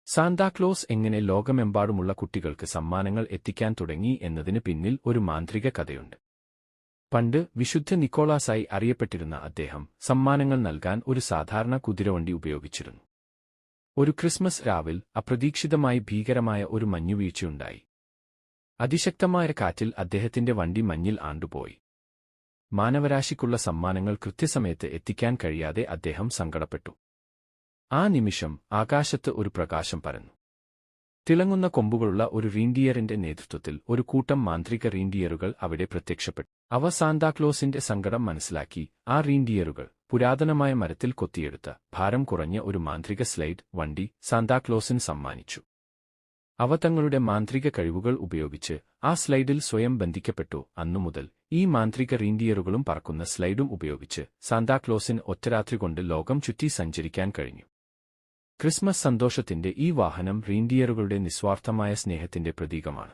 Santa Claus എങ്ങനെ ലോകമെമ്പാടുമുള്ള കുട്ടികൾക്ക് സമ്മാനങ്ങൾ എത്തിക്കാൻ തുടങ്ങി എന്നതിന് പിന്നിൽ ഒരു മാന്ത്രിക കഥയുണ്ട്. പണ്ട് വിശുദ്ധ നിക്കോളാസായി അറിയപ്പെട്ടിരുന്ന അദ്ദേഹം സമ്മാനങ്ങൾ നൽകാൻ ഒരു സാധാരണ കുതിരവണ്ടി ഉപയോഗിച്ചിരുന്നു. ഒരു ക്രിസ്മസ് രാവിൽ അപ്രതീക്ഷിതമായി ഭീകരമായ ഒരു മഞ്ഞുവീഴ്ചയുണ്ടായി. അതിശക്തമായ കാറ്റിൽ അദ്ദേഹത്തിന്റെ വണ്ടി മഞ്ഞിൽ ആണ്ടുപോയി. മാനവരാശിക്കുള്ള സമ്മാനങ്ങൾ കൃത്യസമയത്ത് എത്തിക്കാൻ കഴിയാതെ അദ്ദേഹം സങ്കടപ്പെട്ടു. ആ നിമിഷം ആകാശത്ത് ഒരു പ്രകാശം പരന്നു. തിളങ്ങുന്ന കൊമ്പുകളുള്ള ഒരു റീൻഡിയറിന്റെ നേതൃത്വത്തിൽ ഒരു കൂട്ടം മാന്ത്രിക റീൻഡിയറുകൾ അവിടെ പ്രത്യക്ഷപ്പെട്ടു. അവ സാന്താക്ലോസിന്റെ സങ്കടം മനസ്സിലാക്കി ആ റീൻഡിയറുകൾ പുരാതനമായ മരത്തിൽ കൊത്തിയെടുത്ത ഭാരം കുറഞ്ഞ ഒരു മാന്ത്രിക സ്ലൈഡ് വണ്ടി സാന്താക്ലോസിന് സമ്മാനിച്ചു. അവ തങ്ങളുടെ മാന്ത്രിക കഴിവുകൾ ഉപയോഗിച്ച് ആ സ്ലൈഡിൽ സ്വയം ബന്ധിക്കപ്പെട്ടു. അന്നുമുതൽ ഈ മാന്ത്രിക റീൻഡിയറുകളും പറക്കുന്ന സ്ലൈഡും ഉപയോഗിച്ച് സാന്താക്ലോസിന് ഒറ്റരാത്രി കൊണ്ട് ലോകം ചുറ്റി സഞ്ചരിക്കാൻ കഴിഞ്ഞു. ക്രിസ്മസ് സന്തോഷത്തിന്റെ ഈ വാഹനം റീൻഡിയറുകളുടെ നിസ്വാർത്ഥമായ സ്നേഹത്തിന്റെ പ്രതീകമാണ്.